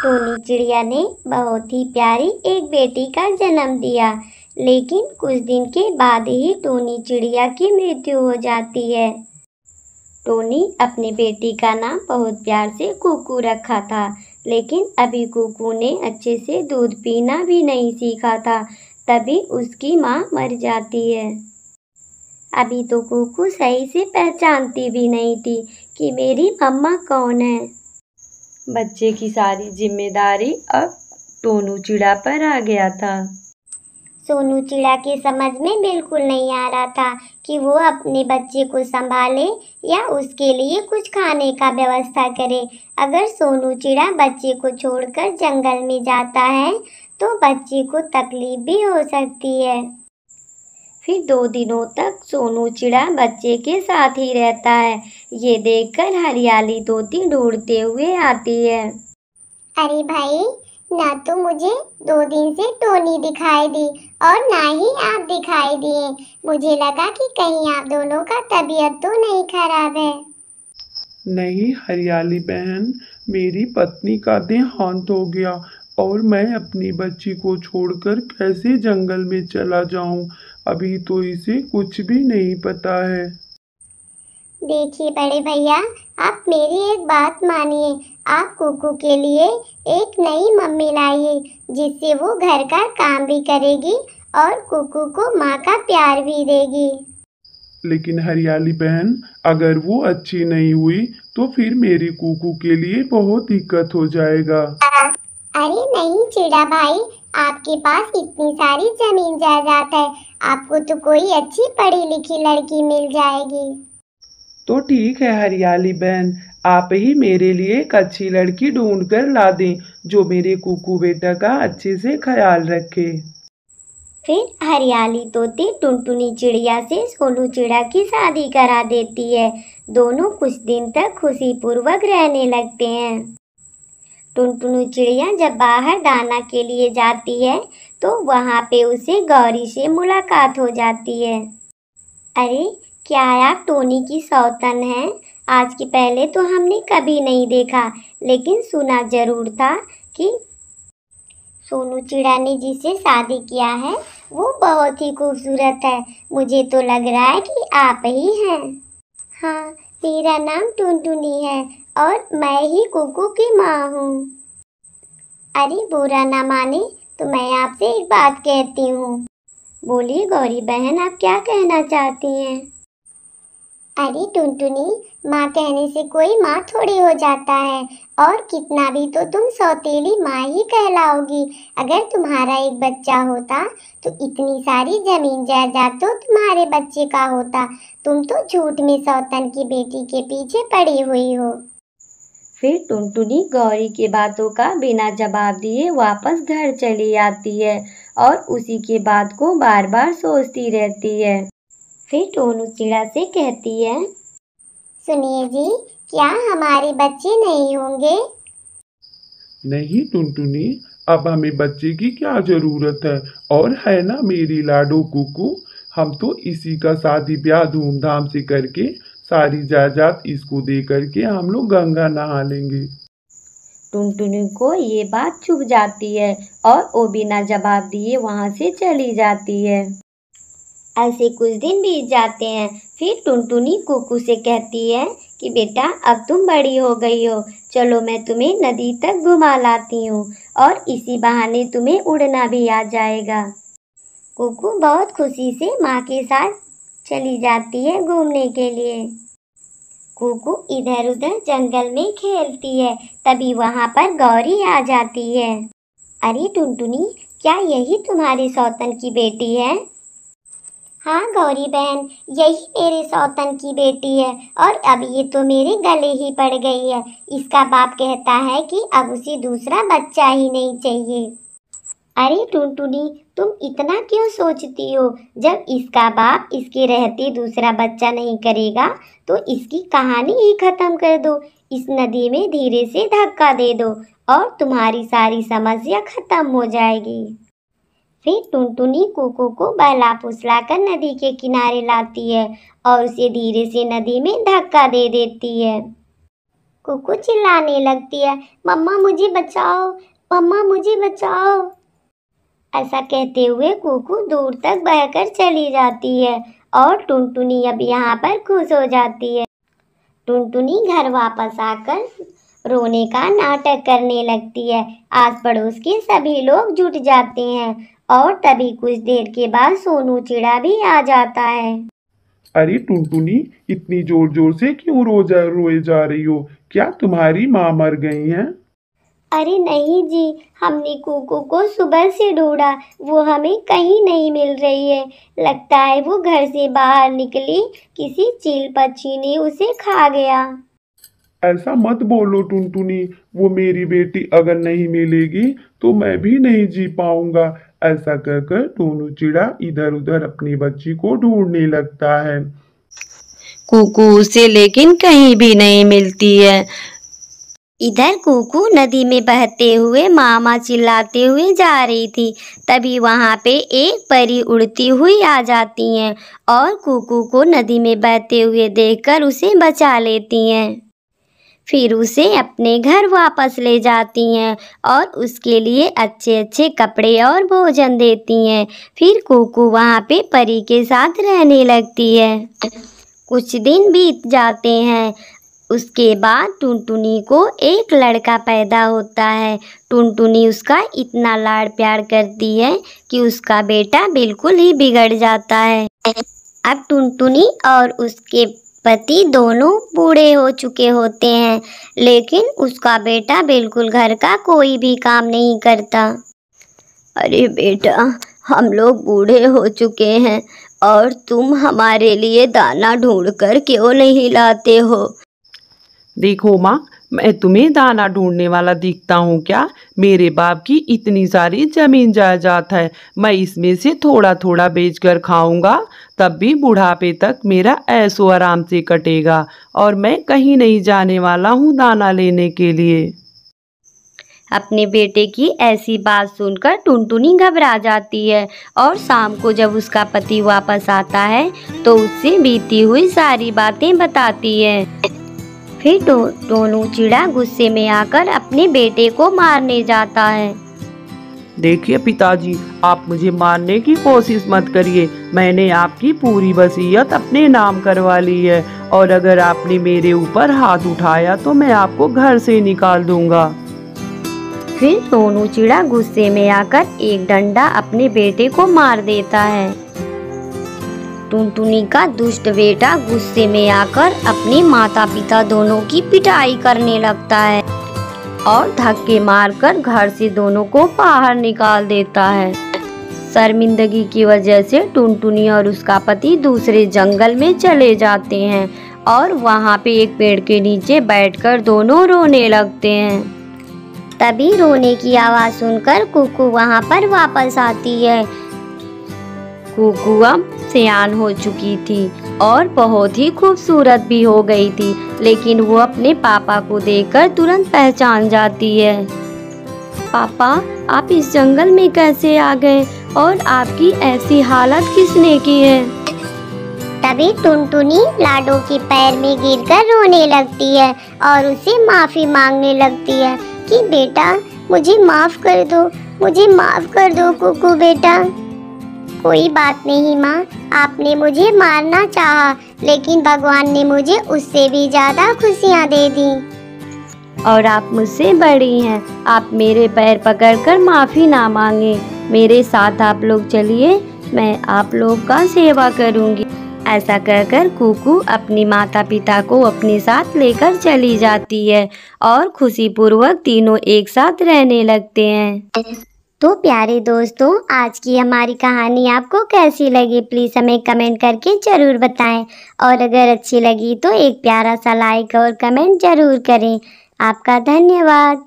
Tony चिड़िया ने बहुत ही प्यारी एक बेटी का जन्म दिया, लेकिन कुछ दिन के बाद ही टोनी चिड़िया की मृत्यु हो जाती है। टोनी अपनी बेटी का नाम बहुत प्यार से कुकू रखा था, लेकिन अभी कुकू ने अच्छे से दूध पीना भी नहीं सीखा था, तभी उसकी माँ मर जाती है। अभी तो कुकू सही से पहचानती भी नहीं थी कि मेरी मम्मा कौन है। बच्चे की सारी जिम्मेदारी अब टोनू चिड़ा पर आ गया था। सोनू चिड़ा के समझ में बिल्कुल नहीं आ रहा था कि वो अपने बच्चे को संभाले या उसके लिए कुछ खाने का व्यवस्था करे। अगर सोनू चिड़ा बच्चे को छोड़कर जंगल में जाता है तो बच्चे को तकलीफ भी हो सकती है। फिर 2 दिनों तक सोनू चिड़ा बच्चे के साथ ही रहता है। ये देखकर हरियाली तोती ढूंढते हुए आती है। अरे भाई, ना तो मुझे 2 दिन से टोनी दिखाई दी और ना ही आप दिखाई दिए। मुझे लगा कि कहीं आप दोनों का तबीयत तो नहीं खराब है। नहीं हरियाली बहन, मेरी पत्नी का देहांत हो गया और मैं अपनी बच्ची को छोड़कर कैसे जंगल में चला जाऊं। अभी तो इसे कुछ भी नहीं पता है। देखिए बड़े भैया, आप मेरी एक बात मानिए। आप कुकू के लिए एक नई मम्मी लाइए, जिससे वो घर का काम भी करेगी और कुकू को माँ का प्यार भी देगी। लेकिन हरियाली बहन, अगर वो अच्छी नहीं हुई तो फिर मेरी कुकू के लिए बहुत दिक्कत हो जाएगा। अरे नहीं चिड़ा भाई, आपके पास इतनी सारी जमीन जायदाद है, आपको तो कोई अच्छी पढ़ी लिखी लड़की मिल जाएगी। तो ठीक है हरियाली बहन, आप ही मेरे लिए एक अच्छी लड़की ढूंढ कर ला दें जो मेरे कुकू बेटा का अच्छे से ख्याल रखे। फिर हरियाली तोती टुनटुनी चिड़िया से सोनू चिड़ा की शादी करा देती है। दोनों कुछ दिन तक खुशीपूर्वक रहने लगते हैं। टुनटुनी चिड़िया जब बाहर दाना के लिए जाती है तो वहाँ पे उसे गौरी से मुलाकात हो जाती है। अरे क्या आप टोनी की सौतन हैं? आज के पहले तो हमने कभी नहीं देखा, लेकिन सुना जरूर था कि सोनू चिड़ा ने जिससे शादी किया है वो बहुत ही खूबसूरत है। मुझे तो लग रहा है कि आप ही हैं। हाँ, मेरा नाम टुनटुनी है और मैं ही कुकू की माँ हूँ। अरे बुरा ना माने तो मैं आपसे एक बात कहती हूँ। बोलिए गौरी बहन, आप क्या कहना चाहती हैं? अरे टुनटुनी, माँ कहने से कोई माँ थोड़ी हो जाता है, और कितना भी तो तुम सौतेली माँ ही कहलाओगी। अगर तुम्हारा एक बच्चा होता तो इतनी सारी जमीन जायदाद तो तुम्हारे बच्चे का होता। तुम तो झूठ में सौतन की बेटी के पीछे पड़ी हुई हो। फिर टुनटुनी गौरी के बातों का बिना जवाब दिए वापस घर चली आती है और उसी के बात को बार बार सोचती रहती है। फिर टोनू चिड़ा से कहती है, सुनिए जी, क्या हमारे बच्चे नहीं होंगे? नहीं टुनटुनी, अब हमें बच्चे की क्या जरूरत है। और है ना मेरी लाडो कुकू, हम तो इसी का शादी ब्याह धूमधाम से करके सारी जायदाद इसको दे करके हम लोग गंगा नहा लेंगे। टुनटुनी को ये बात चुभ जाती है और वो बिना जवाब दिए वहाँ से चली जाती है। ऐसे कुछ दिन बीत जाते हैं। फिर टुनटुनी कुकू से कहती है कि बेटा, अब तुम बड़ी हो गई हो, चलो मैं तुम्हें नदी तक घुमा लाती हूँ और इसी बहाने तुम्हें उड़ना भी आ जाएगा। कुकू बहुत खुशी से माँ के साथ चली जाती है घूमने के लिए। कुकू इधर उधर जंगल में खेलती है, तभी वहाँ पर गौरी आ जाती है। अरे टुनटुनी, क्या यही तुम्हारी सौतन की बेटी है? हाँ गौरी बहन, यही मेरे सौतन की बेटी है और अब ये तो मेरे गले ही पड़ गई है। इसका बाप कहता है कि अब उसे दूसरा बच्चा ही नहीं चाहिए। अरे टुनटुनी, तुम इतना क्यों सोचती हो? जब इसका बाप इसके रहते दूसरा बच्चा नहीं करेगा तो इसकी कहानी ही खत्म कर दो। इस नदी में धीरे से धक्का दे दो और तुम्हारी सारी समस्या खत्म हो जाएगी। फिर टुनटुनी कुकू को बहला फुसलाकर नदी के किनारे लाती है और उसे धीरे से नदी में धक्का दे देती है। कुकू चिल्लाने लगती है, मम्मा मुझे बचाओ, मम्मा मुझे बचाओ। ऐसा कहते हुए कुकू दूर तक बहकर चली जाती है और टुनटुनी अब यहाँ पर खुश हो जाती है। टुनटुनी घर वापस आकर रोने का नाटक करने लगती है। आस पड़ोस के सभी लोग जुट जाते हैं और तभी कुछ देर के बाद सोनू चिड़ा भी आ जाता है। अरे टुनटुनी, इतनी जोर जोर से क्यों रोए जा रही हो? क्या तुम्हारी माँ मर गई हैं? अरे नहीं जी, हमने कुकू को सुबह से ढूंढा, वो हमें कहीं नहीं मिल रही है। लगता है वो घर से बाहर निकली, किसी चील पक्षी ने उसे खा गया। ऐसा मत बोलो टुनटुनी, वो मेरी बेटी अगर नहीं मिलेगी तो मैं भी नहीं जी पाऊंगा। ऐसा कहकर टूनू चिड़ा इधर उधर अपनी बच्ची को ढूंढने लगता है। कुकू उसे लेकिन कहीं भी नहीं मिलती है। इधर कुकू नदी में बहते हुए मामा चिल्लाते हुए जा रही थी। तभी वहाँ पे एक परी उड़ती हुई आ जाती हैं और कुकू को नदी में बहते हुए देखकर उसे बचा लेती हैं। फिर उसे अपने घर वापस ले जाती हैं और उसके लिए अच्छे अच्छे कपड़े और भोजन देती हैं। फिर कुकू वहाँ पे परी के साथ रहने लगती है। कुछ दिन बीत जाते हैं। उसके बाद टुनटुनी को एक लड़का पैदा होता है। टुनटुनी उसका इतना लाड़ प्यार करती है कि उसका बेटा बिल्कुल ही बिगड़ जाता है। अब टुनटुनी और उसके पति दोनों बूढ़े हो चुके होते हैं, लेकिन उसका बेटा बिल्कुल घर का कोई भी काम नहीं करता। अरे बेटा, हम लोग बूढ़े हो चुके हैं और तुम हमारे लिए दाना ढूंढकर क्यों नहीं लाते हो? देखो माँ, मैं तुम्हें दाना ढूंढने वाला दिखता हूँ क्या? मेरे बाप की इतनी सारी जमीन जायदाद है, मैं इसमें से थोड़ा थोड़ा बेचकर खाऊंगा, तब भी बुढ़ापे तक मेरा ऐशो आराम से कटेगा और मैं कहीं नहीं जाने वाला हूँ दाना लेने के लिए। अपने बेटे की ऐसी बात सुनकर टुनटुनी घबरा जाती है और शाम को जब उसका पति वापस आता है तो उससे बीती हुई सारी बातें बताती है। फिर टोनू चिड़ा गुस्से में आकर अपने बेटे को मारने जाता है। देखिए पिताजी, आप मुझे मारने की कोशिश मत करिए। मैंने आपकी पूरी वसीयत अपने नाम करवा ली है और अगर आपने मेरे ऊपर हाथ उठाया तो मैं आपको घर से निकाल दूंगा। फिर टोनू चिड़ा गुस्से में आकर एक डंडा अपने बेटे को मार देता है। टुनटुनी का दुष्ट बेटा गुस्से में आकर अपने माता पिता दोनों की पिटाई करने लगता है और धक्के मारकर घर से दोनों को बाहर निकाल देता है। शर्मिंदगी की वजह से टुनटुनी और उसका पति दूसरे जंगल में चले जाते हैं और वहाँ पे एक पेड़ के नीचे बैठकर दोनों रोने लगते हैं। तभी रोने की आवाज़ सुनकर कुकू वहाँ पर वापस आती है। कुकू अब सयान हो चुकी थी और बहुत ही खूबसूरत भी हो गई थी, लेकिन वो अपने पापा को देखकर तुरंत पहचान जाती है। पापा, आप इस जंगल में कैसे आ गए और आपकी ऐसी हालत किसने की है? तभी टुनटुनी लाडो के पैर में गिरकर रोने लगती है और उसे माफी मांगने लगती है कि बेटा मुझे माफ कर दो, मुझे माफ कर दो कुकू बेटा। कोई बात नहीं माँ, आपने मुझे मारना चाहा, लेकिन भगवान ने मुझे उससे भी ज्यादा खुशियाँ दे दी। और आप मुझसे बड़ी हैं, आप मेरे पैर पकड़कर माफ़ी ना मांगे। मेरे साथ आप लोग चलिए, मैं आप लोग का सेवा करूँगी। ऐसा कहकर कुकू अपनी माता पिता को अपने साथ लेकर चली जाती है और खुशीपूर्वक तीनों एक साथ रहने लगते हैं। तो प्यारे दोस्तों, आज की हमारी कहानी आपको कैसी लगी प्लीज़ हमें कमेंट करके ज़रूर बताएं और अगर अच्छी लगी तो एक प्यारा सा लाइक और कमेंट ज़रूर करें। आपका धन्यवाद।